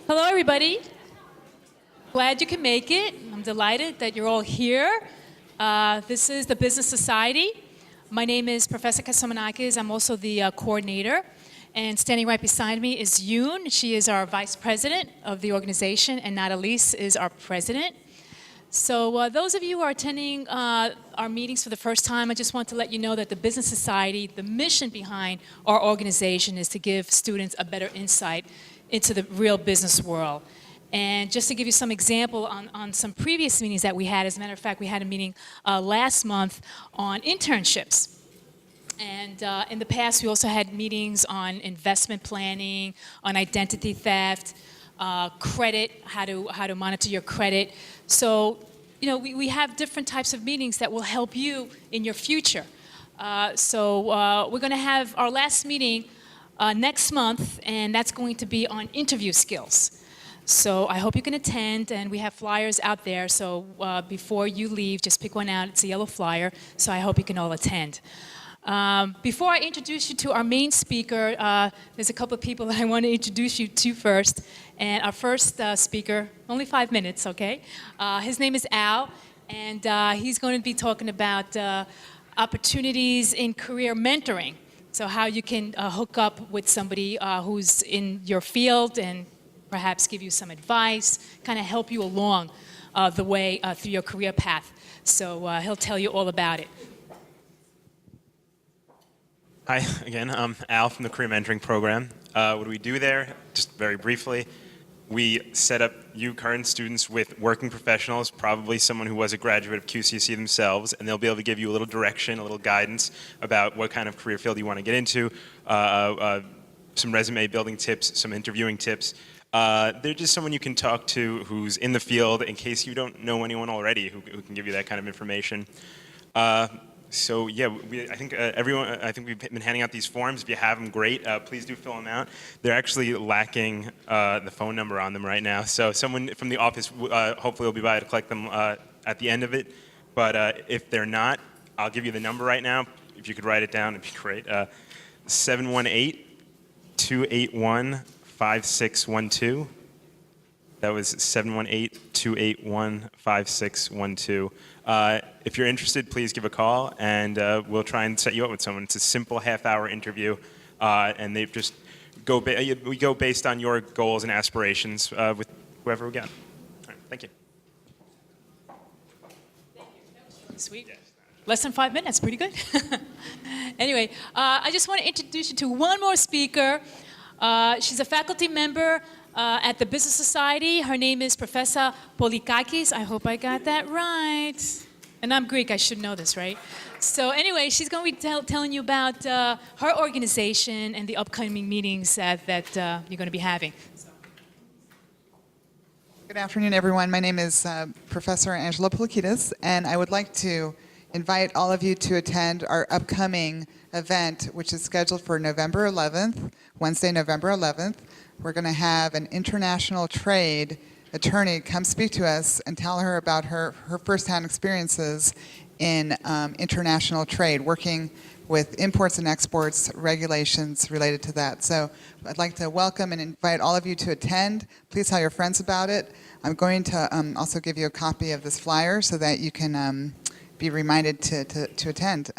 Hello, everybody. Glad you can make it. I'm delighted that you're all here. This is the Business Society. My name is Professor Kasomanakis. I'm also the coordinator. And standing right beside me is Yoon. She is our vice president of the organization, and Nathalise is our president. So those of you who are attending our meetings for the first time, I just want to let you know that the Business Society, the mission behind our organization is to give students a better insight into the real business world. And just to give you some example on some previous meetings that we had, as a matter of fact, we had a meeting last month on internships. And in the past, we also had meetings on investment planning, on identity theft, credit, how to monitor your credit. So, you know, we have different types of meetings that will help you in your future. So we're going to have our last meeting next month, and that's going to be on interview skills. So I hope you can attend, and we have flyers out there. So before you leave, just pick one out. It's a yellow flyer. So I hope you can all attend. Before I introduce you to our main speaker, there's a couple of people that I want to introduce you to first. And our first speaker, only 5 minutes, okay? His name is Al, and he's going to be talking about opportunities in career mentoring. So how you can hook up with somebody who's in your field and perhaps give you some advice, kind of help you along the way through your career path. So he'll tell you all about it. Hi, again, I'm Al from the Career Mentoring Program. What do we do there? Just very briefly, we set up you current students with working professionals, probably someone who was a graduate of QCC themselves, and they'll be able to give you a little direction, a little guidance about what kind of career field you want to get into, some resume building tips, some interviewing tips. They're just someone you can talk to who's in the field in case you don't know anyone already who can give you that kind of information. So yeah, I think we've been handing out these forms. If you have them, great. Please do fill them out. They're actually lacking the phone number on them right now. So someone from the office hopefully will be by to collect them at the end of it. But if they're not, I'll give you the number right now. If you could write it down, it'd be great. 718-281-5612. That was 718-281-5612. If you're interested, please give a call, and we'll try and set you up with someone. It's a simple half-hour interview, and they just we go based on your goals and aspirations with whoever we get. All right, thank you. Sweet. Less than 5 minutes, pretty good. Anyway, I just want to introduce you to one more speaker. She's a faculty member at the Business Society. Her name is Professor Polikakis. I hope I got that right. And I'm Greek, I should know this, right? So anyway, she's going to be telling you about her organization and the upcoming meetings that you're going to be having. Good afternoon, everyone. My name is Professor Angela Polikakis, and I would like to invite all of you to attend our upcoming event, which is scheduled for November 11th, Wednesday, November 11th. We're going to have an international trade attorney come speak to us and tell her about her firsthand experiences in international trade, working with imports and exports, regulations related to that. So I'd like to welcome and invite all of you to attend. Please tell your friends about it. I'm going to also give you a copy of this flyer so that you can be reminded to attend.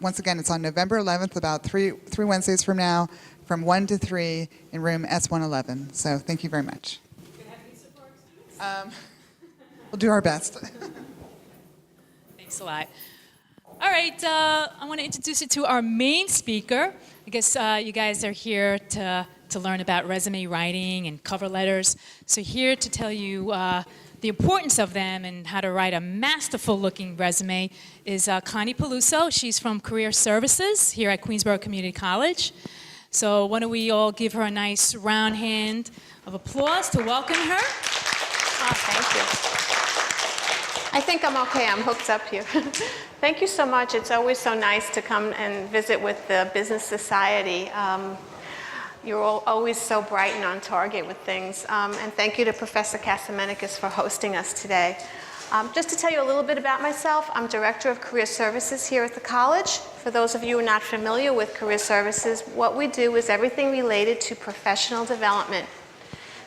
Once again, it's on November 11th, about three Wednesdays from now, from 1 to 3 in room S111. So thank you very much. We'll do our best. Thanks a lot. All right, I want to introduce you to our main speaker. I guess you guys are here to learn about resume writing and cover letters. So here to tell you the importance of them and how to write a masterful-looking resume is Connie Peluso. She's from Career Services here at Queensborough Community College. So why don't we all give her a nice round hand of applause to welcome her. Oh, thank you. I think I'm okay. I'm hooked up here. Thank you so much. It's always so nice to come and visit with the Business Society. You're all always so bright and on target with things. And thank you to Professor Kasomanakis for hosting us today. Just to tell you a little bit about myself, I'm Director of Career Services here at the college. For those of you who are not familiar with Career Services, what we do is everything related to professional development.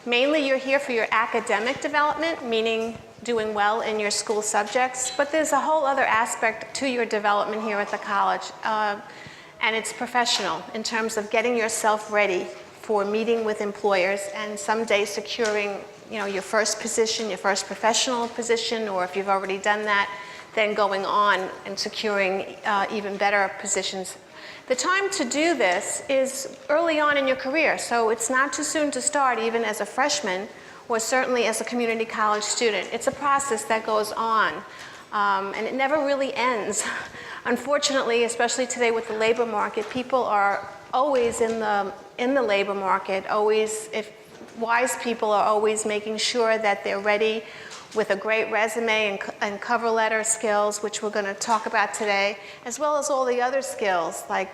Mainly you're here for your academic development, meaning doing well in your school subjects, but there's a whole other aspect to your development here at the college, and it's professional in terms of getting yourself ready for meeting with employers and someday securing, your first position, your first professional position, or if you've already done that, then going on and securing even better positions. The time to do this is early on in your career, so it's not too soon to start even as a freshman or certainly as a community college student. It's a process that goes on, and it never really ends. Unfortunately, especially today with the labor market, people are always in the labor market, if wise people are always making sure that they're ready with a great resume and cover letter skills, which we're going to talk about today, as well as all the other skills like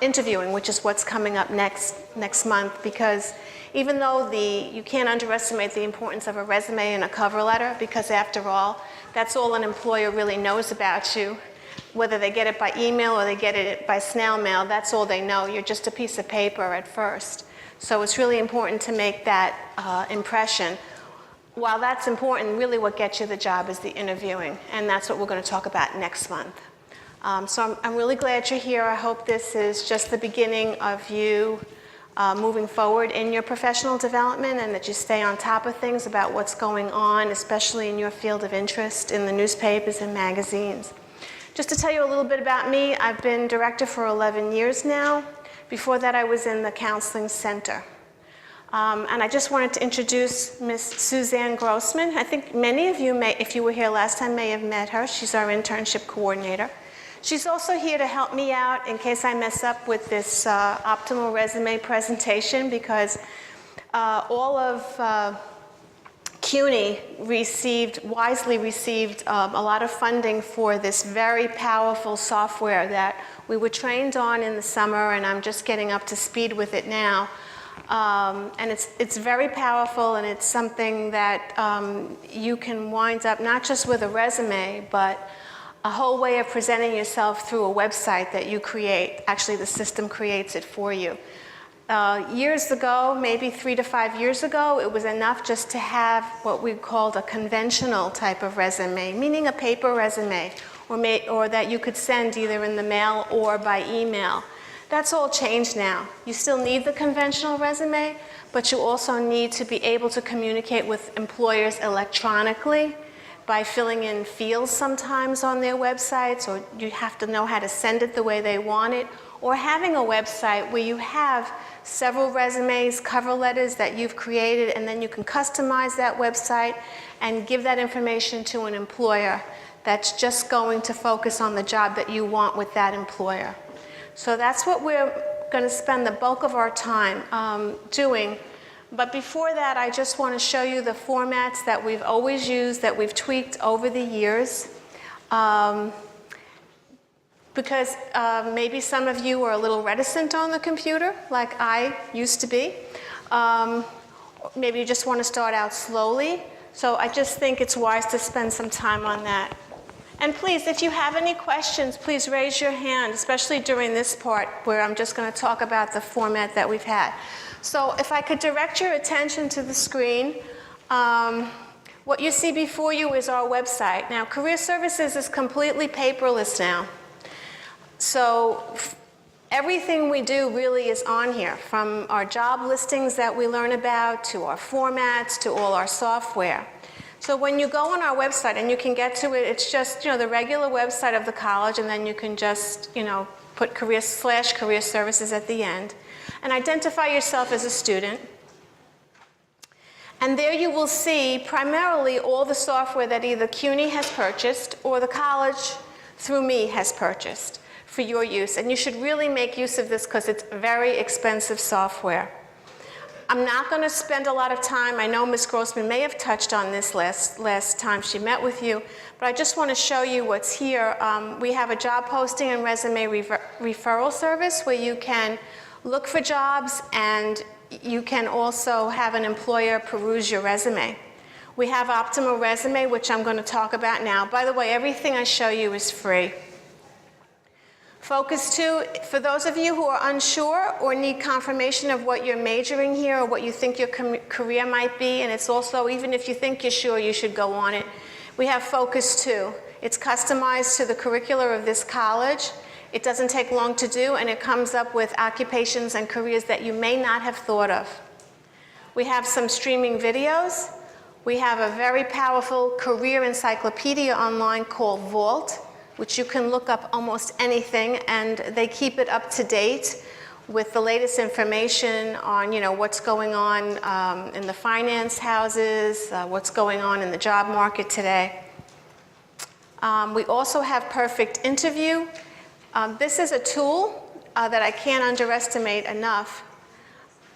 interviewing, which is what's coming up next month. Because even though you can't underestimate the importance of a resume and a cover letter, because after all, that's all an employer really knows about you. Whether they get it by email or they get it by snail mail, that's all they know. You're just a piece of paper at first. So it's really important to make that impression. While that's important, really what gets you the job is the interviewing, and that's what we're going to talk about next month. So I'm really glad you're here. I hope this is just the beginning of you moving forward in your professional development, and that you stay on top of things about what's going on, especially in your field of interest in the newspapers and magazines. Just to tell you a little bit about me, I've been director for 11 years now. Before that, I was in the counseling center. And I just wanted to introduce Miss Suzanne Grossman. I think many of you may, if you were here last time, may have met her. She's our internship coordinator. She's also here to help me out in case I mess up with this optimal resume presentation, because all of CUNY wisely received a lot of funding for this very powerful software that we were trained on in the summer, and I'm just getting up to speed with it now. And it's very powerful, and it's something that you can wind up not just with a resume, but a whole way of presenting yourself through a website that you create. Actually, the system creates it for you. Years ago, maybe 3 to 5 years ago, it was enough just to have what we called a conventional type of resume, meaning a paper resume, or that you could send either in the mail or by email. That's all changed now. You still need the conventional resume, but you also need to be able to communicate with employers electronically by filling in fields sometimes on their websites, or you have to know how to send it the way they want it, or having a website where you have several resumes, cover letters that you've created, and then you can customize that website and give that information to an employer that's just going to focus on the job that you want with that employer. So that's what we're going to spend the bulk of our time doing. But before that, I just want to show you the formats that we've always used, that we've tweaked over the years. Because maybe some of you are a little reticent on the computer, like I used to be. Maybe you just want to start out slowly. So I just think it's wise to spend some time on that. And please, if you have any questions, please raise your hand, especially during this part where I'm just going to talk about the format that we've had. So if I could direct your attention to the screen, what you see before you is our website. Now, Career Services is completely paperless now. So everything we do really is on here, from our job listings that we learn about, to our formats, to all our software. So when you go on our website, and you can get to it, it's just the regular website of the college, and then you can just put career services at the end, and identify yourself as a student. And there you will see primarily all the software that either CUNY has purchased or the college through me has purchased for your use. And you should really make use of this because it's very expensive software. I'm not going to spend a lot of time. I know Ms. Grossman may have touched on this last time she met with you, but I just want to show you what's here. We have a job posting and resume referral service where you can look for jobs, and you can also have an employer peruse your resume. We have Optimal Resume, which I'm going to talk about now. By the way, everything I show you is free. Focus 2, for those of you who are unsure or need confirmation of what you're majoring here or what you think your career might be, and it's also, even if you think you're sure, you should go on it, we have Focus 2. It's customized to the curricula of this college. It doesn't take long to do, and it comes up with occupations and careers that you may not have thought of. We have some streaming videos. We have a very powerful career encyclopedia online called Vault, which you can look up almost anything, and they keep it up to date with the latest information on, what's going on in the finance houses, what's going on in the job market today. We also have Perfect Interview. This is a tool that I can't underestimate enough.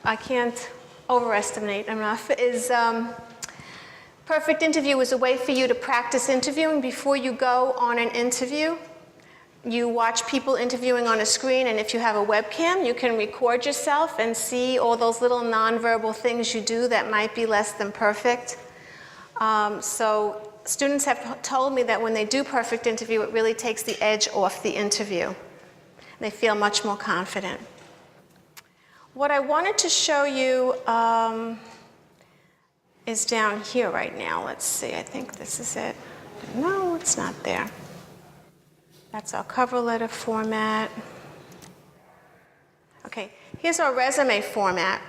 I can't overestimate enough. Perfect Interview is a way for you to practice interviewing before you go on an interview. You watch people interviewing on a screen, and if you have a webcam, you can record yourself and see all those little nonverbal things you do that might be less than perfect. So students have told me that when they do Perfect Interview, it really takes the edge off the interview. They feel much more confident. What I wanted to show you is down here right now. Let's see, I think this is it. No, it's not there. That's our cover letter format. Okay, here's our resume format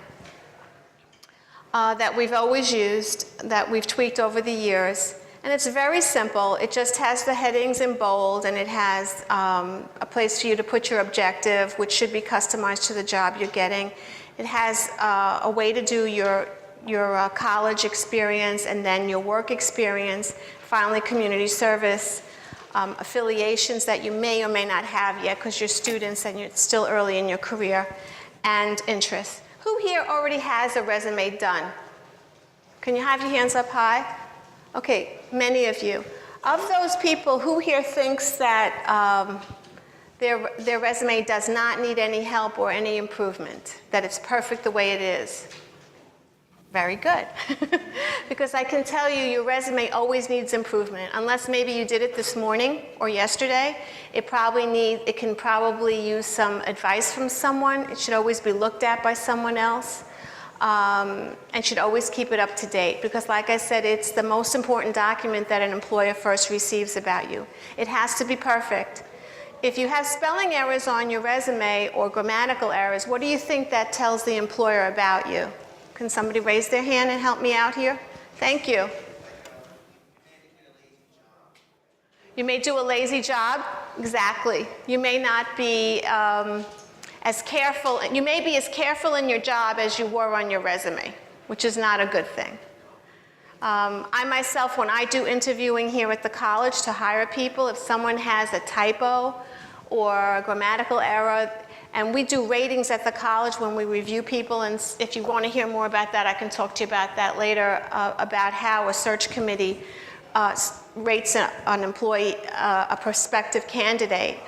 that we've always used, that we've tweaked over the years. And it's very simple. It just has the headings in bold, and it has a place for you to put your objective, which should be customized to the job you're getting. It has a way to do your college experience and then your work experience, finally community service, affiliations that you may or may not have yet because you're students and you're still early in your career, and interests. Who here already has a resume done? Can you have your hands up high? Okay, many of you. Of those people, who here thinks that their resume does not need any help or any improvement, that it's perfect the way it is? Very good. Because I can tell you your resume always needs improvement. Unless maybe you did it this morning or yesterday, it can probably use some advice from someone. It should always be looked at by someone else. And should always keep it up to date, because like I said, it's the most important document that an employer first receives about you. It has to be perfect. If you have spelling errors on your resume or grammatical errors, what do you think that tells the employer about you? Can somebody raise their hand and help me out here? Thank you. You may do a lazy job. Exactly. You may not be as careful. You may be as careful in your job as you were on your resume, which is not a good thing. I myself, when I do interviewing here at the college to hire people, if someone has a typo or a grammatical error, and we do ratings at the college when we review people, and if you want to hear more about that, I can talk to you about that later, about how a search committee rates an employee, a prospective candidate.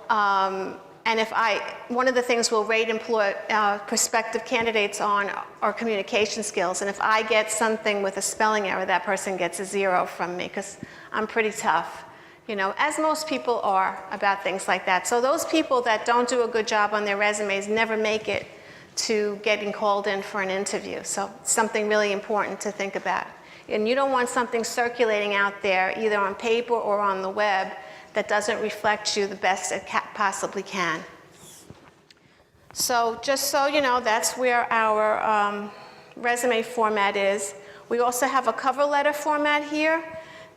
And one of the things we'll rate prospective candidates on are communication skills. And if I get something with a spelling error, that person gets a 0 from me, because I'm pretty tough, as most people are about things like that. So those people that don't do a good job on their resumes never make it to getting called in for an interview. So it's something really important to think about. And you don't want something circulating out there, either on paper or on the web, that doesn't reflect you the best it possibly can. So just so you know, that's where our resume format is. We also have a cover letter format here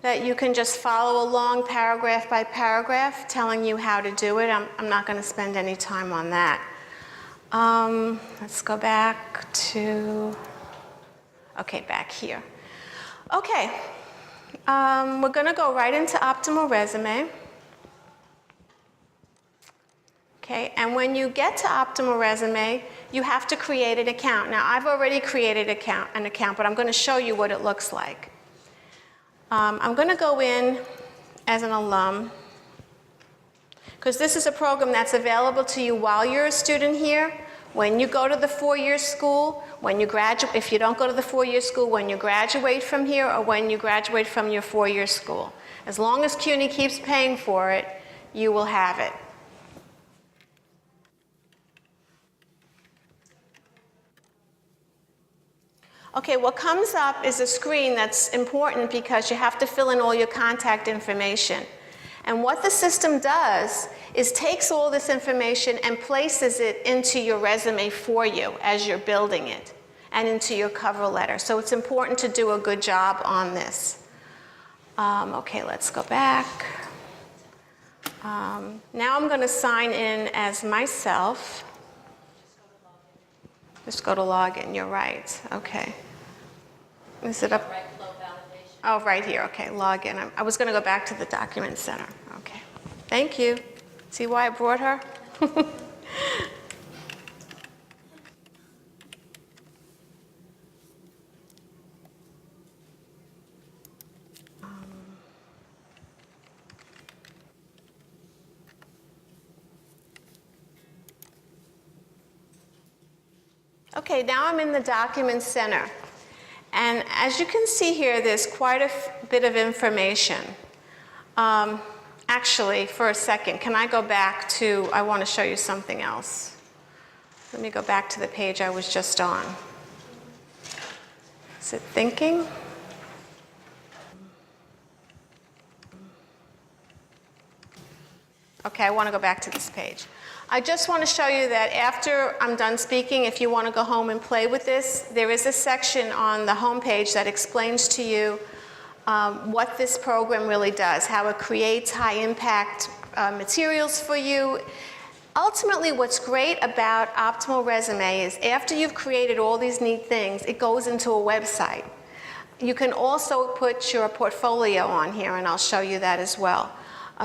that you can just follow along paragraph by paragraph, telling you how to do it. I'm not going to spend any time on that. Let's go back to, back here. Okay, we're going to go right into Optimal Resume. Okay, and when you get to Optimal Resume, you have to create an account. Now, I've already created an account, but I'm going to show you what it looks like. I'm going to go in as an alum, because this is a program that's available to you while you're a student here, when you go to the 4-year school, when you graduate, if you don't go to the 4-year school, when you graduate from here, or when you graduate from your 4-year school. As long as CUNY keeps paying for it, you will have it. Okay, what comes up is a screen that's important because you have to fill in all your contact information. And what the system does is takes all this information and places it into your resume for you as you're building it, and into your cover letter. So it's important to do a good job on this. Okay, let's go back. Now I'm going to sign in as myself. Just go to login, you're right. Okay. Is it up? Oh, right here, okay, login. I was going to go back to the document center. Okay. Thank you. See why I brought her? Okay, now I'm in the document center. And as you can see here, there's quite a bit of information. Actually, for a second, can I go back to, I want to show you something else. Let me go back to the page I was just on. Is it thinking? Okay, I want to go back to this page. I just want to show you that after I'm done speaking, if you want to go home and play with this, there is a section on the home page that explains to you what this program really does, how it creates high-impact materials for you. Ultimately, what's great about Optimal Resume is after you've created all these neat things, it goes into a website. You can also put your portfolio on here, and I'll show you that as well.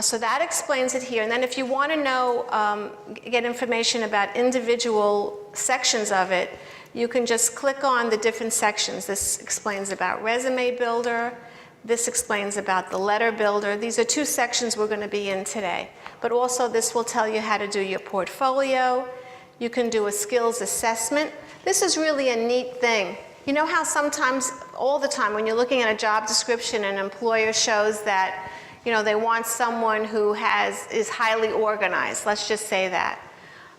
So that explains it here. And then if you want to know, get information about individual sections of it, you can just click on the different sections. This explains about Resume Builder. This explains about the Letter Builder. These are two sections we're going to be in today. But also this will tell you how to do your portfolio. You can do a skills assessment. This is really a neat thing. You know how sometimes, all the time, when you're looking at a job description, an employer shows that they want someone who is highly organized. Let's just say that.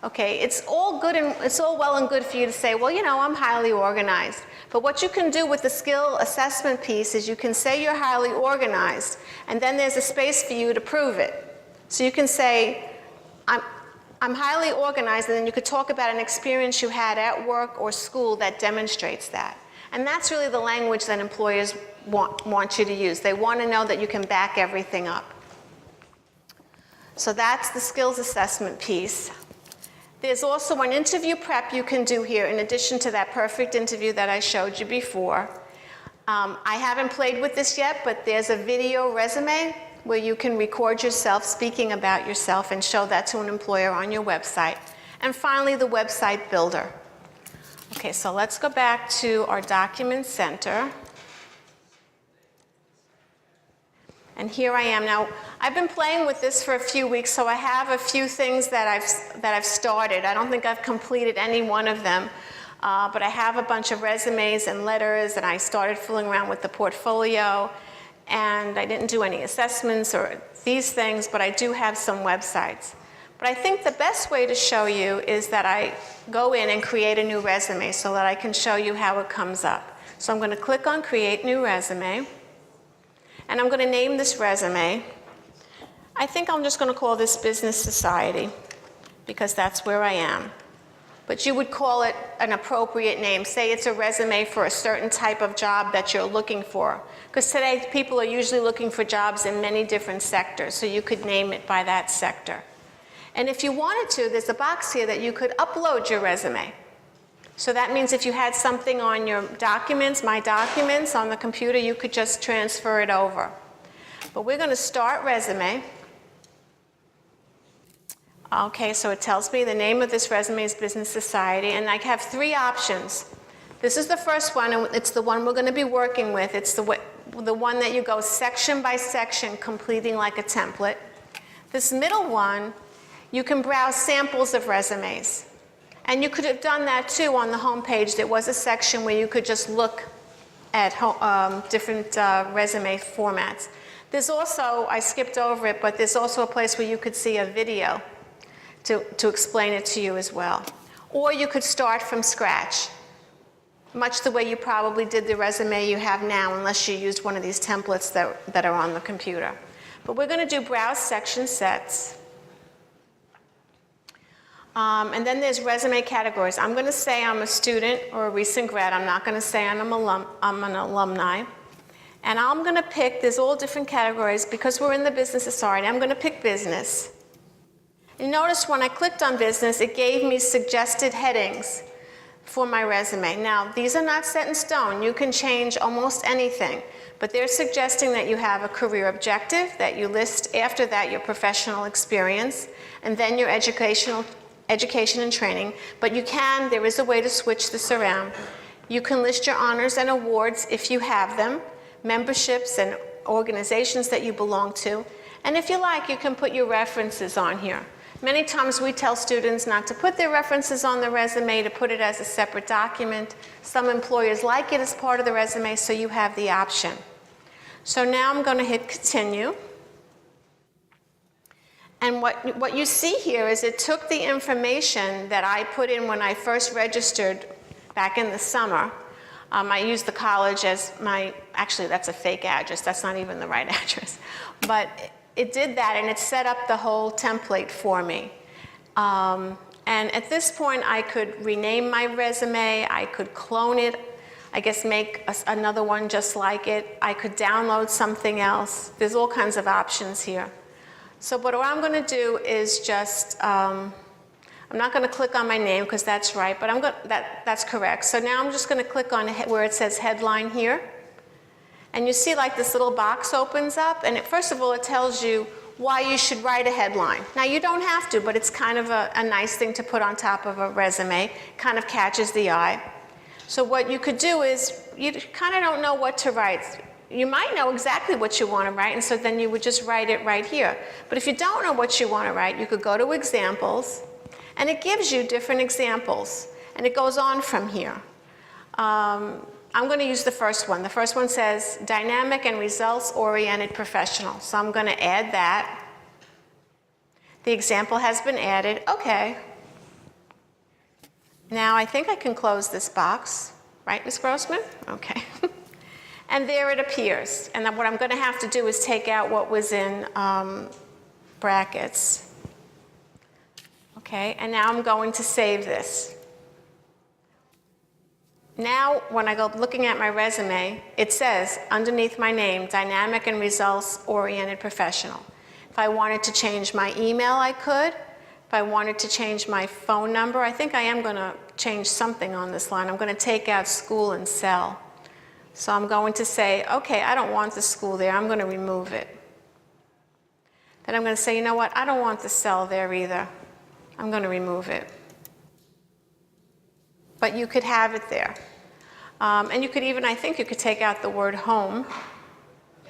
Okay, it's all good and it's all well and good for you to say, well, I'm highly organized. But what you can do with the skill assessment piece is you can say you're highly organized, and then there's a space for you to prove it. So you can say, I'm highly organized, and then you could talk about an experience you had at work or school that demonstrates that. And that's really the language that employers want you to use. They want to know that you can back everything up. So that's the skills assessment piece. There's also an interview prep you can do here in addition to that perfect interview that I showed you before. I haven't played with this yet, but there's a video resume where you can record yourself speaking about yourself and show that to an employer on your website. And finally, the website builder. Okay, so let's go back to our document center. And here I am. Now, I've been playing with this for a few weeks, so I have a few things that I've started. I don't think I've completed any one of them, but I have a bunch of resumes and letters, and I started fooling around with the portfolio, and I didn't do any assessments or these things, but I do have some websites. But I think the best way to show you is that I go in and create a new resume so that I can show you how it comes up. So I'm going to click on Create New Resume. And I'm going to name this resume. I think I'm just going to call this Business Society because that's where I am. But you would call it an appropriate name. Say it's a resume for a certain type of job that you're looking for. Because today people are usually looking for jobs in many different sectors, so you could name it by that sector. And if you wanted to, there's a box here that you could upload your resume. So that means if you had something on your documents, My Documents, on the computer, you could just transfer it over. But we're going to start resume. Okay, so it tells me the name of this resume is Business Society, and I have three options. This is the first one, and it's the one we're going to be working with. It's the one that you go section by section, completing like a template. This middle one, you can browse samples of resumes. And you could have done that too on the home page. There was a section where you could just look at different resume formats. There's also, I skipped over it, but there's also a place where you could see a video to explain it to you as well. Or you could start from scratch. much the way you probably did the resume you have now, unless you used one of these templates that are on the computer. But we're going to do browse section sets. And then there's resume categories. I'm going to say I'm a student or a recent grad. I'm not going to say I'm an alumni. And I'm going to pick, there's all different categories. Because we're in the business society, I'm going to pick business. And notice when I clicked on business, it gave me suggested headings for my resume. Now, these are not set in stone. You can change almost anything. But they're suggesting that you have a career objective, that you list after that your professional experience, and then your education and training. But there is a way to switch this around. You can list your honors and awards if you have them, memberships and organizations that you belong to. And if you like, you can put your references on here. Many times we tell students not to put their references on the resume, to put it as a separate document. Some employers like it as part of the resume, so you have the option. So now I'm going to hit continue. And what you see here is it took the information that I put in when I first registered back in the summer. I used the college as actually that's a fake address, that's not even the right address. But it did that, and it set up the whole template for me. And at this point, I could rename my resume, I could clone it, I guess make another one just like it. I could download something else. There's all kinds of options here. So what I'm going to do is just, I'm not going to click on my name because that's right, but that's correct. So now I'm just going to click on where it says headline here. And you see like this little box opens up, and first of all, it tells you why you should write a headline. Now, you don't have to, but it's kind of a nice thing to put on top of a resume, kind of catches the eye. So what you could do is, you kind of don't know what to write. You might know exactly what you want to write, and so then you would just write it right here. But if you don't know what you want to write, you could go to examples, and it gives you different examples, and it goes on from here. I'm going to use the first one. The first one says dynamic and results-oriented professional. So I'm going to add that. The example has been added. Okay. Now I think I can close this box. Right, Ms. Grossman? Okay. And there it appears. And then what I'm going to have to do is take out what was in brackets. Okay, and now I'm going to save this. Now, when I go looking at my resume, it says underneath my name, dynamic and results-oriented professional. If I wanted to change my email, I could. If I wanted to change my phone number, I think I am going to change something on this line. I'm going to take out school and cell. So I'm going to say, okay, I don't want the school there. I'm going to remove it. Then I'm going to say, you know what? I don't want the cell there either. I'm going to remove it. But you could have it there. And you could even, I think you could take out the word home.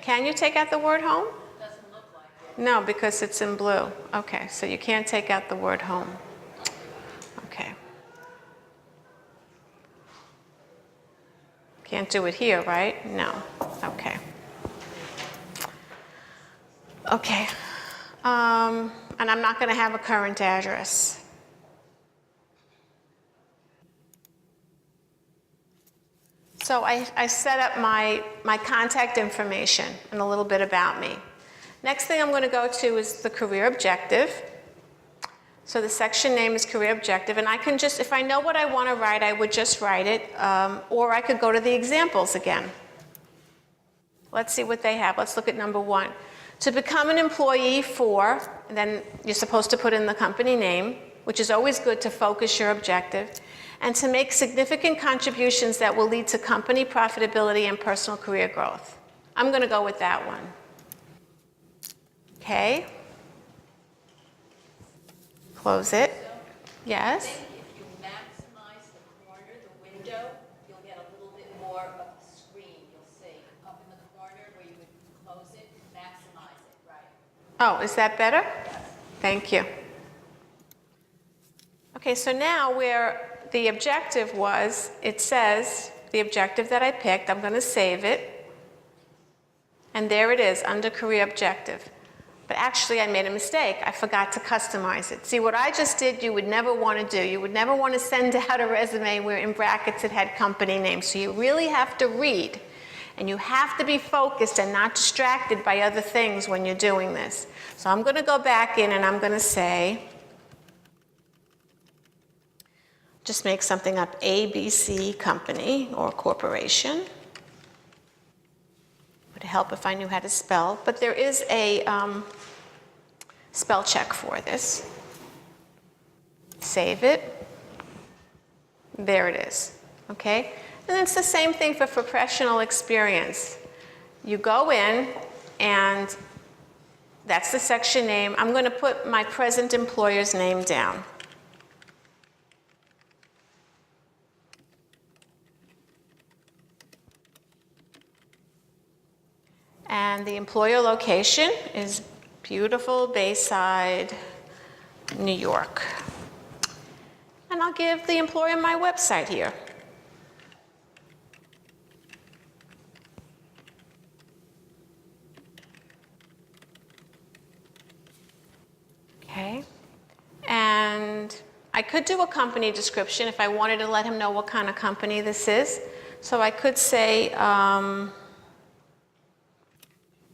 Can you take out the word home? Doesn't look like it. No, because it's in blue. Okay, so you can't take out the word home. Okay. Can't do it here, right? No. Okay. Okay. And I'm not going to have a current address. So I set up my contact information and a little bit about me. Next thing I'm going to go to is the career objective. So the section name is career objective, and I can just, if I know what I want to write, I would just write it, or I could go to the examples again. Let's see what they have. Let's look at number 1. To become an employee for, and then you're supposed to put in the company name, which is always good to focus your objective, and to make significant contributions that will lead to company profitability and personal career growth. I'm going to go with that one. Okay. Close it. Yes? I think if you maximize the corner, the window, you'll get a little bit more of the screen. You'll see up in the corner where you would close it, maximize it, right? Oh, is that better? Thank you. Okay, so now where the objective was, it says the objective that I picked, I'm going to save it. And there it is, under career objective. But actually, I made a mistake. I forgot to customize it. See, what I just did, you would never want to do. You would never want to send out a resume where in brackets it had company names. So you really have to read. And you have to be focused and not distracted by other things when you're doing this. So I'm going to go back in and I'm going to say, just make something up, ABC Company or Corporation. Would help if I knew how to spell, but there is a spell check for this. Save it. There it is, okay? And it's the same thing for professional experience. You go in, and that's the section name. I'm going to put my present employer's name down. And the employer location is beautiful Bayside, New York. And I'll give the employer my website here. Okay. And I could do a company description if I wanted to let him know what kind of company this is. So I could say,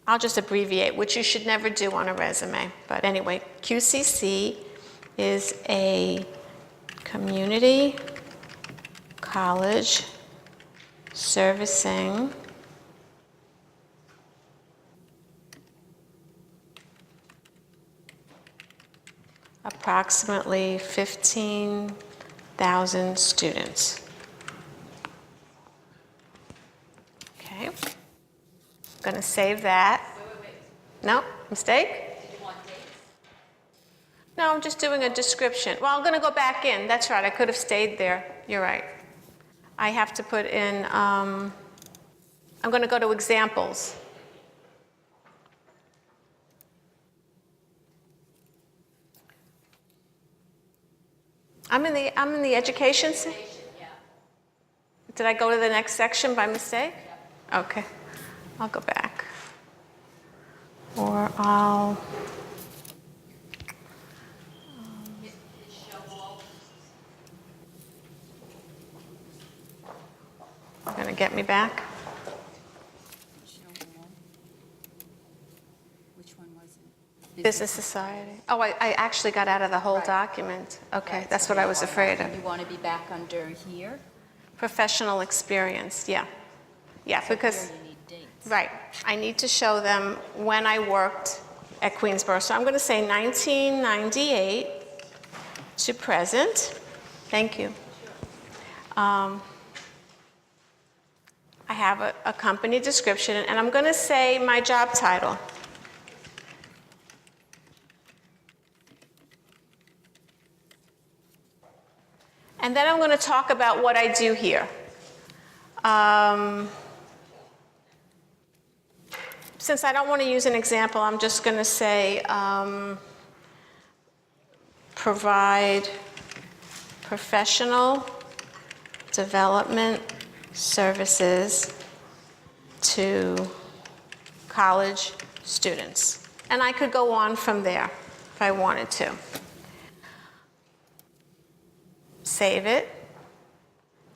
I'll just abbreviate, which you should never do on a resume. But anyway, QCC is a community college servicing approximately 15,000 students. Okay. Going to save that. Wait. No, mistake? Did you want dates? No, I'm just doing a description. Well, I'm going to go back in. That's right, I could have stayed there. You're right. I have to put in, I'm going to go to examples. I'm in the education section. Yeah. Did I go to the next section by mistake? Okay. I'll go back. Or I'll... Hit show all. Going to get me back? Which one was it? Business Society. Oh, I actually got out of the whole Right. document. Okay, Right, that's so what I you was wanna- afraid of. You want to be back under here? Professional experience, yeah. Yeah, So because, here you need dates. right, I need to show them when I worked at Queensborough. So I'm going to say 1998 to present. Thank you. I have a company description, and I'm going to say my job title. And then I'm going to talk about what I do here. Since I don't want to use an example, I'm just going to say provide professional development services to college students. And I could go on from there if I wanted to. Save it,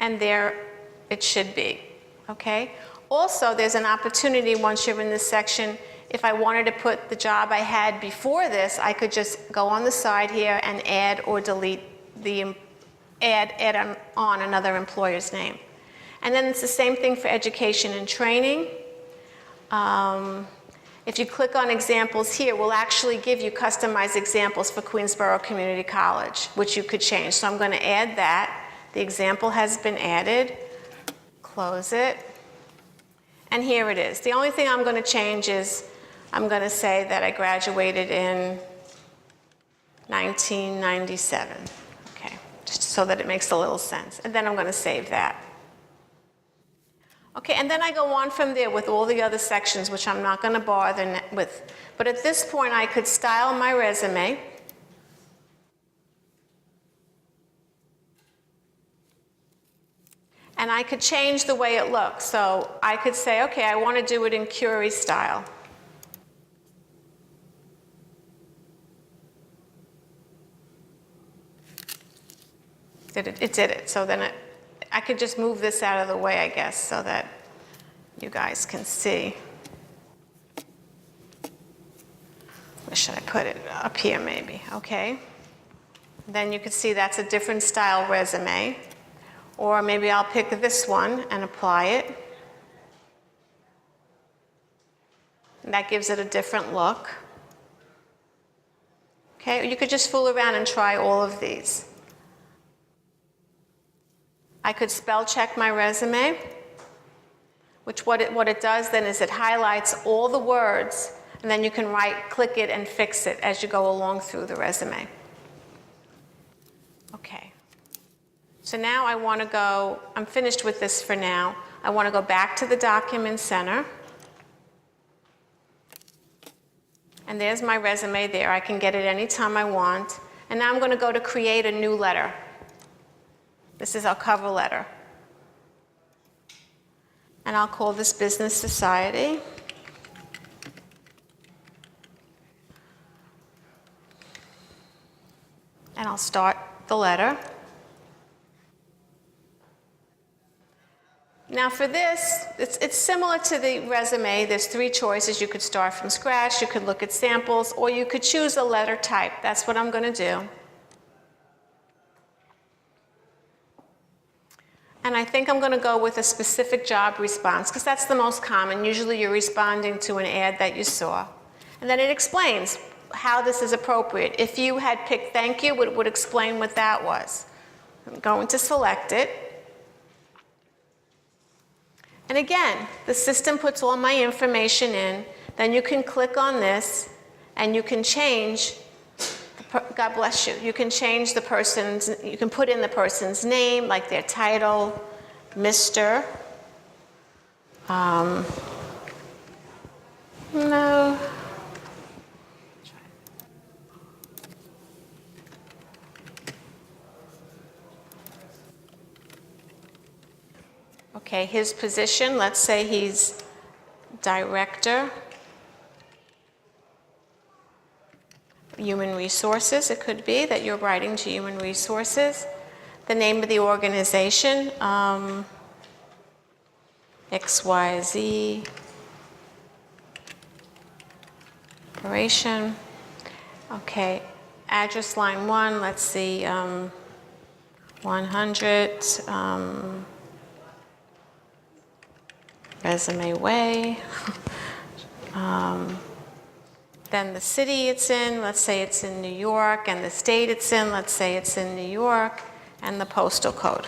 and there it should be, okay? Also, there's an opportunity once you're in this section, if I wanted to put the job I had before this, I could just go on the side here and add or delete the, add on another employer's name. And then it's the same thing for education and training. If you click on examples here, we'll actually give you customized examples for Queensborough Community College, which you could change. So I'm going to add that. The example has been added. Close it. And here it is. The only thing I'm going to change is I'm going to say that I graduated in 1997. Okay, just so that it makes a little sense. And then I'm going to save that. Okay, and then I go on from there with all the other sections, which I'm not going to bother with. But at this point, I could style my resume. And I could change the way it looks. So I could say, okay, I want to do it in Curie style. It did it. So then I could just move this out of the way, I guess, so that you guys can see. Where should I put it? Up here, maybe. Okay. Then you can see that's a different style resume. Or maybe I'll pick this one and apply it. And that gives it a different look. Okay, you could just fool around and try all of these. I could spell check my resume, which what it does then is it highlights all the words, and then you can click it and fix it as you go along through the resume. Okay. So now I want to go, I'm finished with this for now. I want to go back to the Document Center. And there's my resume there. I can get it anytime I want. And now I'm going to go to create a new letter. This is our cover letter. And I'll call this Business Society. And I'll start the letter. Now for this, it's similar to the resume. There's 3 choices. You could start from scratch, you could look at samples, or you could choose a letter type. That's what I'm going to do. And I think I'm going to go with a specific job response, because that's the most common. Usually you're responding to an ad that you saw. And then it explains how this is appropriate. If you had picked thank you, it would explain what that was. I'm going to select it. And again, the system puts all my information in. Then you can click on this, and you can change, God bless you, you can change the person's, you can put in the person's name, like their title, Mr. No. Okay, his position, let's say he's director, human resources, it could be that you're writing to human resources. The name of the organization, XYZ Corporation. Okay, address line 1, let's see, 100. Resume Way. Then the city it's in, let's say it's in New York, and the state it's in, let's say it's in New York, and the postal code.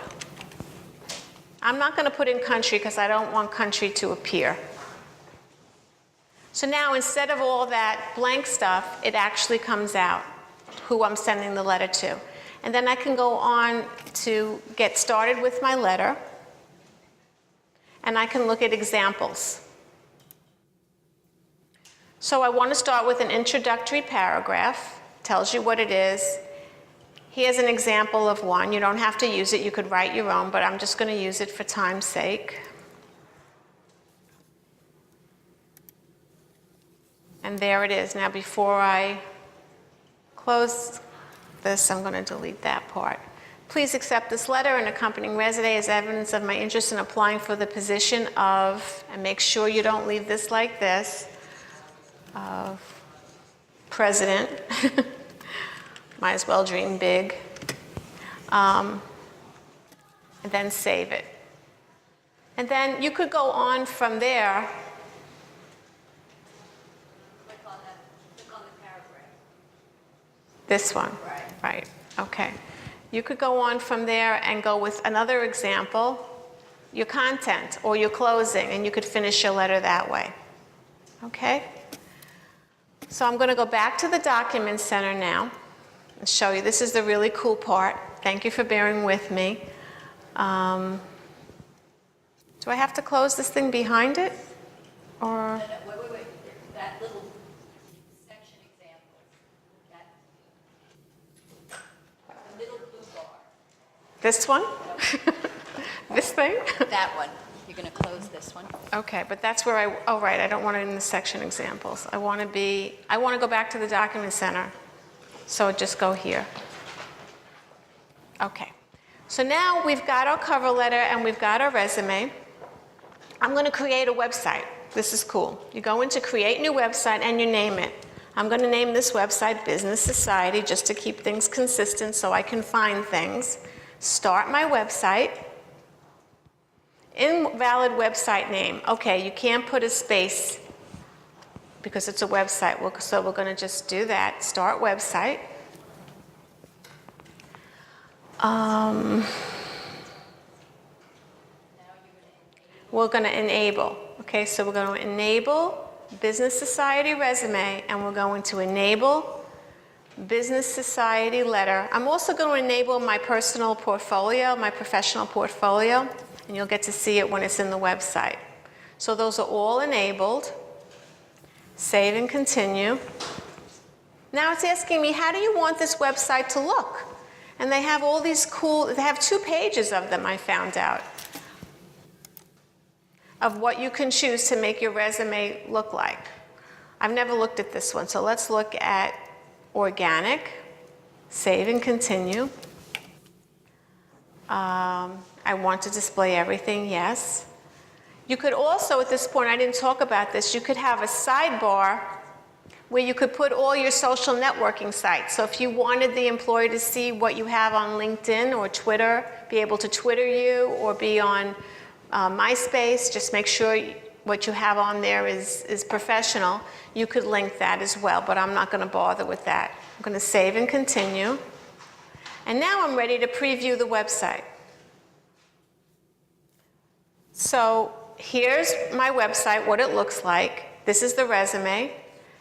I'm not going to put in country because I don't want country to appear. So now instead of all that blank stuff, it actually comes out who I'm sending the letter to. And then I can go on to get started with my letter. And I can look at examples. So I want to start with an introductory paragraph. Tells you what it is. Here's an example of one. You don't have to use it. You could write your own, but I'm just going to use it for time's sake. And there it is. Now before I close this, I'm going to delete that part. Please accept this letter and accompanying resume as evidence of my interest in applying for the position of, and make sure you don't leave this like this, of president. Might as well dream big. And then save it. And then you could go on from there. Click on the paragraph. This one? Right, okay. You could go on from there and go with another example, your content or your closing, and you could finish your letter that way. Okay? So I'm going to go back to the Document Center now and show you. This is the really cool part. Thank you for bearing with me. Do I have to close this thing behind it? Or? Wait. That little section example. The middle blue bar. This one? This thing? That one. You're going to close this one. Okay, but that's where oh right, I don't want it in the section examples. I want to go back to the Document Center. So just go here. Okay. So now we've got our cover letter and we've got our resume. I'm going to create a website. This is cool. You go into create new website and you name it. I'm going to name this website Business Society just to keep things consistent so I can find things. Start my website. Invalid website name. Okay, you can't put a space because it's a website. So we're going to just do that. Start website. We're going to enable. Okay, so we're going to enable Business Society resume, and we're going to enable Business Society letter. I'm also going to enable my personal portfolio, my professional portfolio, and you'll get to see it when it's in the website. So those are all enabled. Save and continue. Now it's asking me, how do you want this website to look? And they have all these cool, they have 2 pages of them, I found out, of what you can choose to make your resume look like. I've never looked at this one, so let's look at organic, save and continue. I want to display everything, yes. You could also, at this point, I didn't talk about this, you could have a sidebar where you could put all your social networking sites. So if you wanted the employer to see what you have on LinkedIn or Twitter, be able to Twitter you, or be on MySpace, just make sure what you have on there is professional. You could link that as well, but I'm not going to bother with that. I'm going to save and continue. And now I'm ready to preview the website. So here's my website, what it looks like. This is the resume.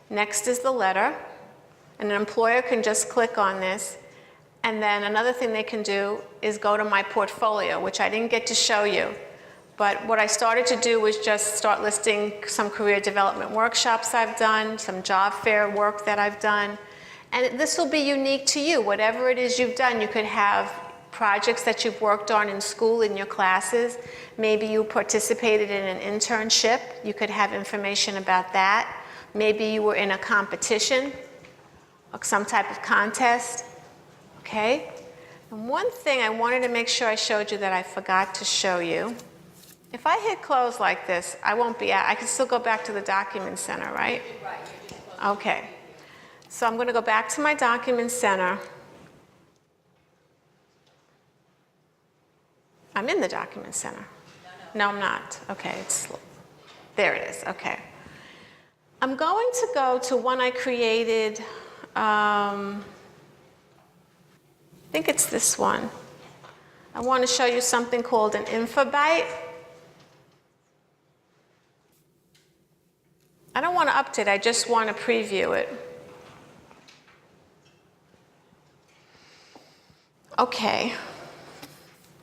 Next is the letter. And an employer can just click on this. And then another thing they can do is go to my portfolio, which I didn't get to show you. But what I started to do was just start listing some career development workshops I've done, some job fair work that I've done. And this will be unique to you. Whatever it is you've done, you could have projects that you've worked on in school, in your classes. Maybe you participated in an internship. You could have information about that. Maybe you were in a competition, or some type of contest. Okay? And one thing I wanted to make sure I showed you that I forgot to show you. If I hit close like this, I won't be out. I can still go back to the Document Center, right? Right, you're just closing. Okay. So I'm going to go back to my Document Center. I'm in the Document Center. No, I'm not. Okay, there it is. Okay. I'm going to go to one I created. I think it's this one. I want to show you something called an infobite. I don't want to update, I just want to preview it. Okay.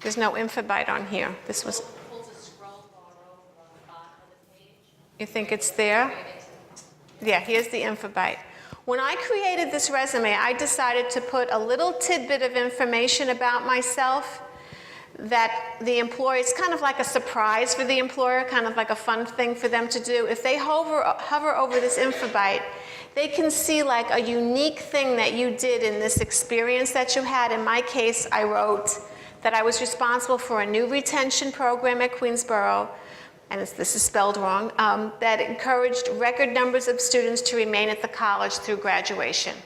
There's no infobite on here. This was. Pulls a scroll bar over on the bottom of the page. You think it's there? Yeah, here's the infobite. When I created this resume, I decided to put a little tidbit of information about myself that the employer, it's kind of like a surprise for the employer, kind of like a fun thing for them to do. If they hover over this infobite, they can see like a unique thing that you did in this experience that you had. In my case, I wrote that I was responsible for a new retention program at Queensborough, and this is spelled wrong, that encouraged record numbers of students to remain at the college through graduation.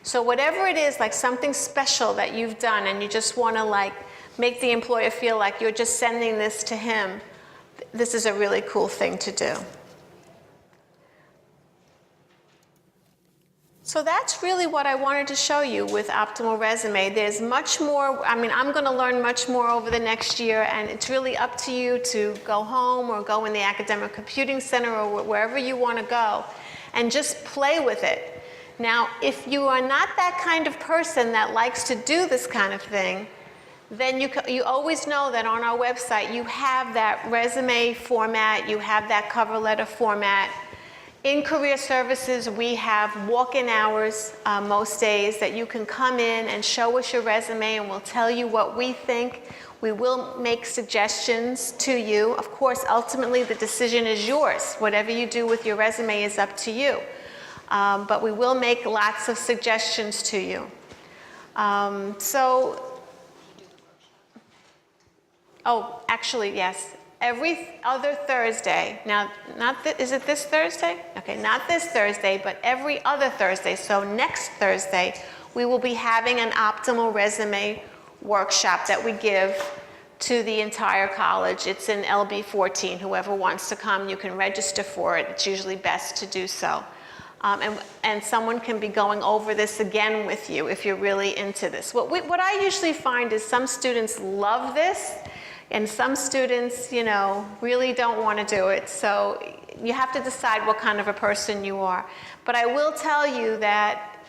So whatever it is, like something special that you've done and you just want to like make the employer feel like you're just sending this to him, this is a really cool thing to do. So that's really what I wanted to show you with Optimal Resume. There's much more, I mean, I'm going to learn much more over the next year, and it's really up to you to go home or go in the Academic Computing Center or wherever you want to go and just play with it. Now, if you are not that kind of person that likes to do this kind of thing, then you always know that on our website you have that resume format, you have that cover letter format. In Career Services, we have walk-in hours most days that you can come in and show us your resume, and we'll tell you what we think. We will make suggestions to you. Of course, ultimately the decision is yours. Whatever you do with your resume is up to you. But we will make lots of suggestions to you. Oh, actually, yes. Every other Thursday. Now, is it this Thursday? Okay, not this Thursday, but every other Thursday. So next Thursday, we will be having an optimal resume workshop that we give to the entire college. It's in LB 14. Whoever wants to come, you can register for it. It's usually best to do so. And someone can be going over this again with you if you're really into this. What I usually find is some students love this, and some students, you know, really don't want to do it. So you have to decide what kind of a person you are. But I will tell you that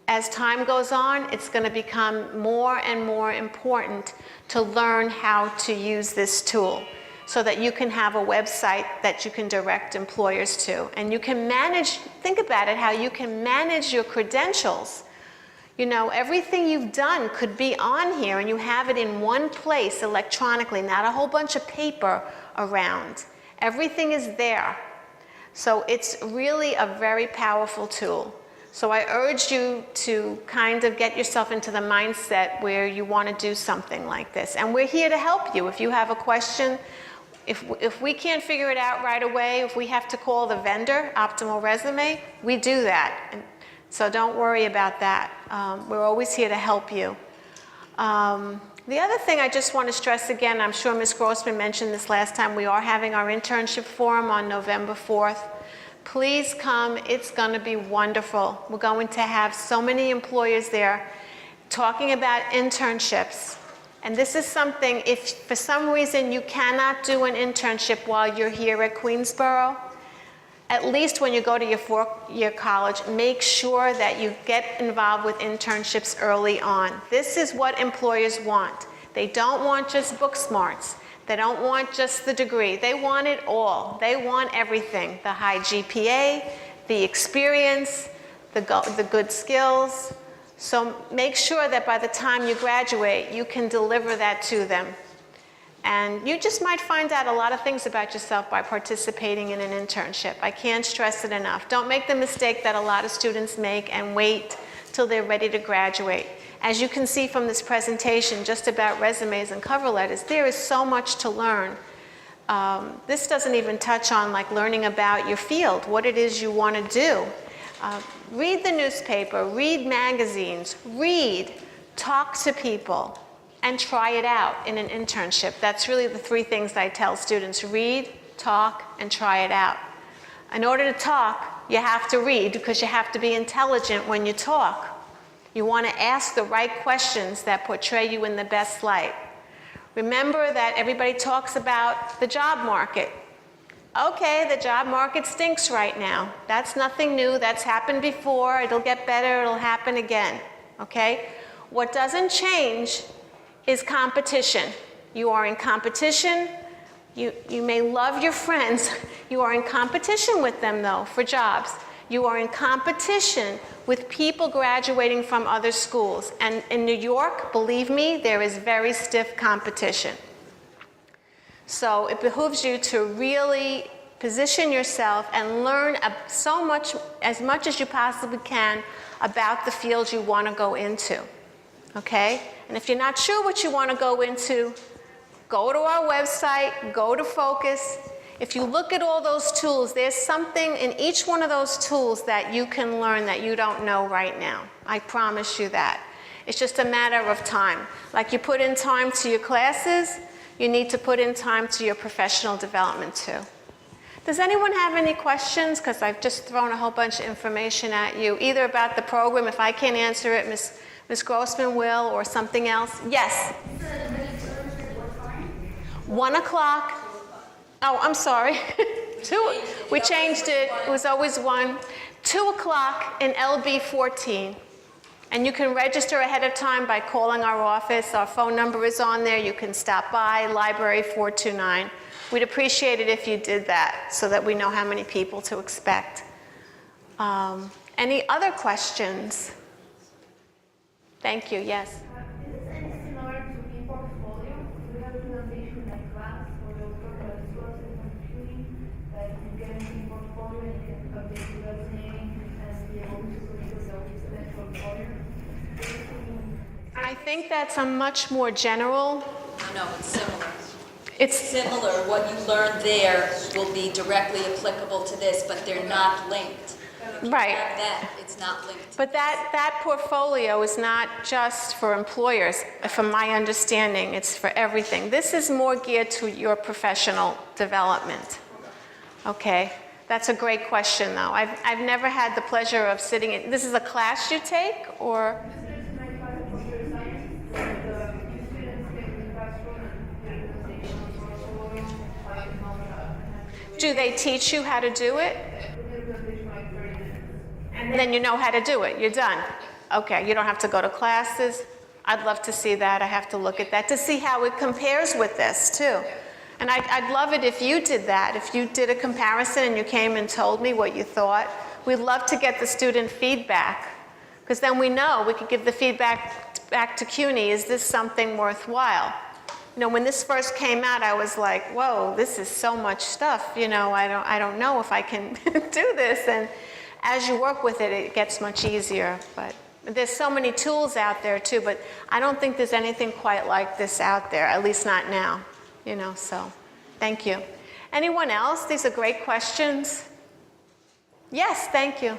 as time goes on, it's going to become more and more important to learn how to use this tool so that you can have a website that you can direct employers to. And you can manage, think about it, how you can manage your credentials. You know, everything you've done could be on here and you have it in one place electronically, not a whole bunch of paper around. Everything is there. So it's really a very powerful tool. So I urge you to kind of get yourself into the mindset where you want to do something like this. And we're here to help you. If you have a question, if we can't figure it out right away, if we have to call the vendor, Optimal Resume, we do that. So don't worry about that. We're always here to help you. The other thing I just want to stress again, I'm sure Ms. Grossman mentioned this last time, we are having our internship forum on November 4th. Please come, it's going to be wonderful. We're going to have so many employers there talking about internships. And this is something, if for some reason you cannot do an internship while you're here at Queensborough, at least when you go to your four-year college, make sure that you get involved with internships early on. This is what employers want. They don't want just book smarts. They don't want just the degree. They want it all. They want everything. The high GPA, the experience, the good skills. So make sure that by the time you graduate, you can deliver that to them. And you just might find out a lot of things about yourself by participating in an internship. I can't stress it enough. Don't make the mistake that a lot of students make and wait till they're ready to graduate. As you can see from this presentation, just about resumes and cover letters, there is so much to learn. This doesn't even touch on like learning about your field, what it is you want to do. Read the newspaper, read magazines, read, talk to people, and try it out in an internship. That's really the three things I tell students: read, talk, and try it out. In order to talk, you have to read because you have to be intelligent when you talk. You want to ask the right questions that portray you in the best light. Remember that everybody talks about the job market. Okay, the job market stinks right now. That's nothing new. That's happened before. It'll get better. It'll happen again. Okay? What doesn't change is competition. You are in competition. You may love your friends. You are in competition with them, though, for jobs. You are in competition with people graduating from other schools. And in New York, believe me, there is very stiff competition. So it behooves you to really position yourself and learn as much as you possibly can about the field you want to go into. Okay? And if you're not sure what you want to go into, go to our website, go to Focus. If you look at all those tools, there's something in each one of those tools that you can learn that you don't know right now. I promise you that. It's just a matter of time. Like you put in time to your classes, you need to put in time to your professional development too. Does anyone have any questions? Because I've just thrown a whole bunch of information at you, either about the program. If I can't answer it, Ms. Grossman will, or something else. Yes? 1 o'clock. Oh, I'm sorry. 2. We changed it. It was always 1. 2 o'clock in LB 14. And you can register ahead of time by calling our office. Our phone number is on there. You can stop by, Library 429. We'd appreciate it if you did that so that we know how many people to expect. Any other questions? Thank you. Yes? Is this any similar to e-portfolio? Do you have a presentation like class or the sources on computing that you get an e-portfolio and you can update your resume and be able to put yourself to the actual employer? I think that's a much more general No, it's similar. It's, Similar, what you learned there will be directly applicable to this, but they're not linked. right. Have that, it's not linked. But that portfolio is not just for employers, from my understanding, it's for everything. This is more geared to your professional development. Okay, that's a great question, though. I've never had the pleasure of sitting in, this is a class you take, or? Do they teach you how to do it? And then you know how to do it, you're done. Okay, you don't have to go to classes. I'd love to see that, I have to look at that, to see how it compares with this, too. And I'd love it if you did that, if you did a comparison and you came and told me what you thought. We'd love to get the student feedback, because then we know, we could give the feedback back to CUNY, is this something worthwhile? You know, when this first came out, I was like, whoa, this is so much stuff, you know, I don't know if I can do this. And as you work with it, it gets much easier. But there's so many tools out there too, but I don't think there's anything quite like this out there, at least not now, you know, so thank you. Anyone else? These are great questions. Yes, thank you.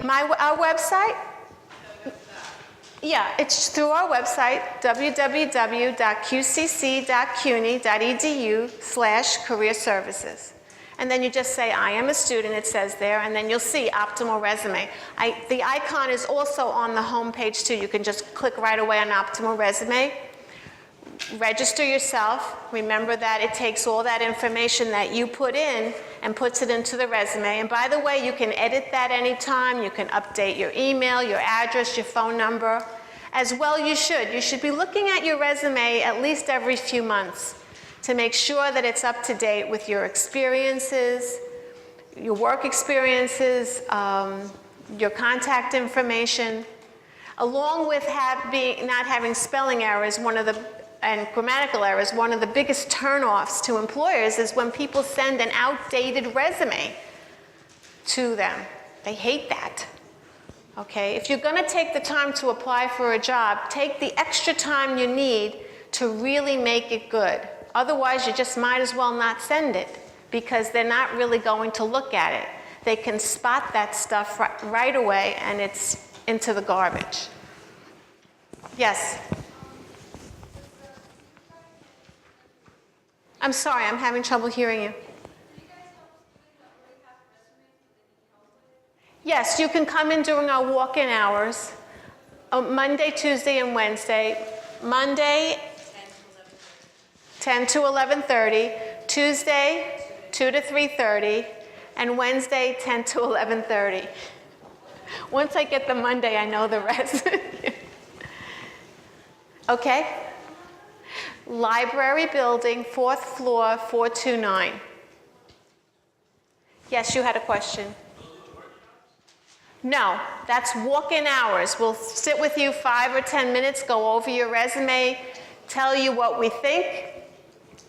Our website? Yeah, it's through our website, www.qcc.cuny.edu/career-services. And then you just say, I am a student, it says there, and then you'll see Optimal Resume. The icon is also on the home page too. You can just click right away on Optimal Resume. Register yourself. Remember that it takes all that information that you put in and puts it into the resume. And by the way, you can edit that anytime. You can update your email, your address, your phone number. As well you should. You should be looking at your resume at least every few months to make sure that it's up to date with your experiences, your work experiences, your contact information, along with not having spelling errors. And grammatical errors, one of the biggest turnoffs to employers is when people send an outdated resume to them. They hate that. Okay, if you're going to take the time to apply for a job, take the extra time you need to really make it good. Otherwise, you just might as well not send it, because they're not really going to look at it. They can spot that stuff right away, and it's into the garbage. Yes? I'm sorry, I'm having trouble hearing you. Yes, you can come in during our walk-in hours, Monday, Tuesday, and Wednesday. Monday, 10 to 11:30. Tuesday, 2 to 3:30. And Wednesday, 10 to 11:30. Once I get the Monday, I know the rest. Okay? Library building, 4th floor, 429. Yes, you had a question. No, that's walk-in hours. We'll sit with you 5 or 10 minutes, go over your resume, tell you what we think.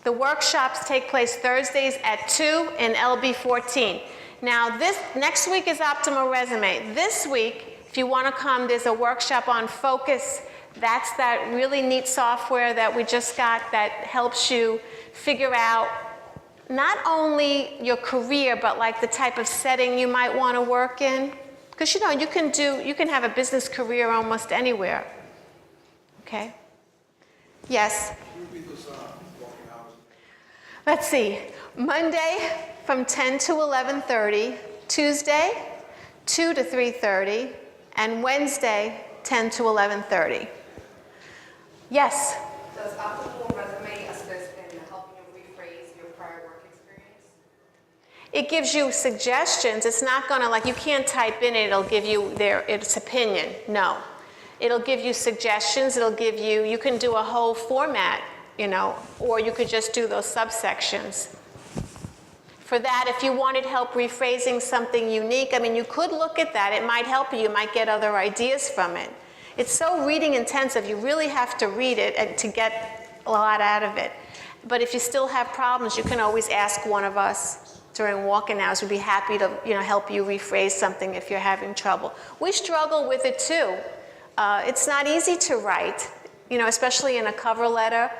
The workshops take place Thursdays at 2 in LB 14. Now, next week is Optimal Resume. This week, if you want to come, there's a workshop on Focus. That's that really neat software that we just got that helps you figure out not only your career, but like the type of setting you might want to work in. Because you know, you can have a business career almost anywhere. Okay? Yes? Let's see. Monday from 10 to 11:30, Tuesday 2 to 3:30, and Wednesday 10 to 11:30. Yes? Does Optimal Resume assist in helping you rephrase your prior work experience? It gives you suggestions. It's not going to, like, you can't type in it, it'll give you its opinion. No. It'll give you suggestions. It'll give you, you can do a whole format, you know, or you could just do those subsections. For that, if you wanted help rephrasing something unique, I mean, you could look at that. It might help you. You might get other ideas from it. It's so reading intensive. You really have to read it and to get a lot out of it. But if you still have problems, you can always ask one of us during walk-in hours. We'd be happy to, you know, help you rephrase something if you're having trouble. We struggle with it too. It's not easy to write. especially in a cover letter.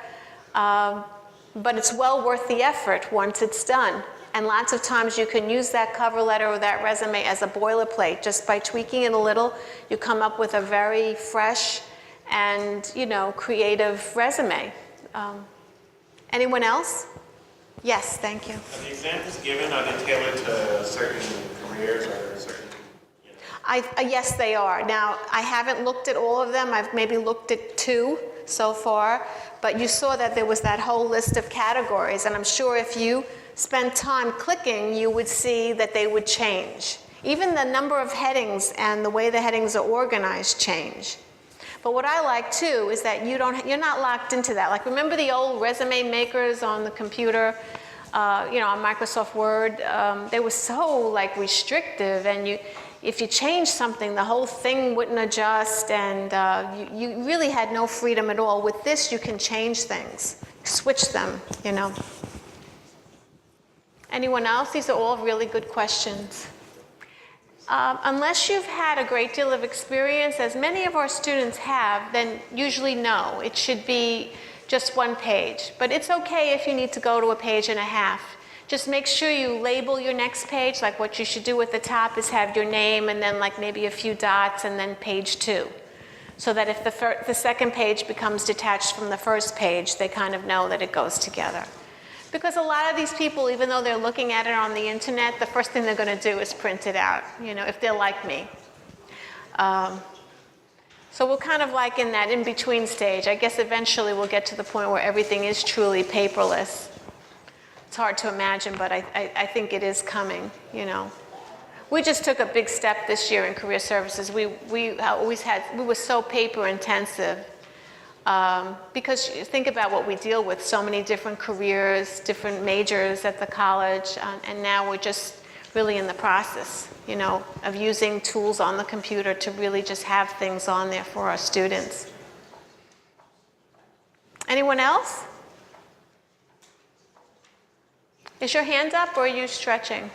But it's well worth the effort once it's done. And lots of times you can use that cover letter or that resume as a boilerplate. Just by tweaking it a little, you come up with a very fresh and, creative resume. Anyone else? Yes, thank you. Are the examples given, are they tailored to certain careers or certain? Yes, they are. Now, I haven't looked at all of them. I've maybe looked at 2 so far. But you saw that there was that whole list of categories. And I'm sure if you spent time clicking, you would see that they would change. Even the number of headings and the way the headings are organized change. But what I like too is that you're not locked into that. Like, remember the old resume makers on the computer, on Microsoft Word? They were so restrictive, and if you changed something, the whole thing wouldn't adjust, and you really had no freedom at all. With this, you can change things, switch them, Anyone else? These are all really good questions. Unless you've had a great deal of experience, as many of our students have, then usually no. It should be just 1 page. But it's okay if you need to go to a page and a half. Just make sure you label your next page. Like, what you should do at the top is have your name and then maybe a few dots and then page 2. So that if the second page becomes detached from the first page, they kind of know that it goes together. Because a lot of these people, even though they're looking at it on the internet, the first thing they're going to do is print it out, if they're like me. So we're kind of in that in-between stage. I guess eventually we'll get to the point where everything is truly paperless. It's hard to imagine, but I think it is coming, We just took a big step this year in career services. We were so paper intensive. Because think about what we deal with, so many different careers, different majors at the college, and now we're just really in the process, of using tools on the computer to really just have things on there for our students. Anyone else? Is your hand up, or are you stretching?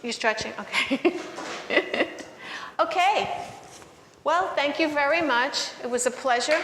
You're stretching, okay. Okay. Well, thank you very much. It was a pleasure.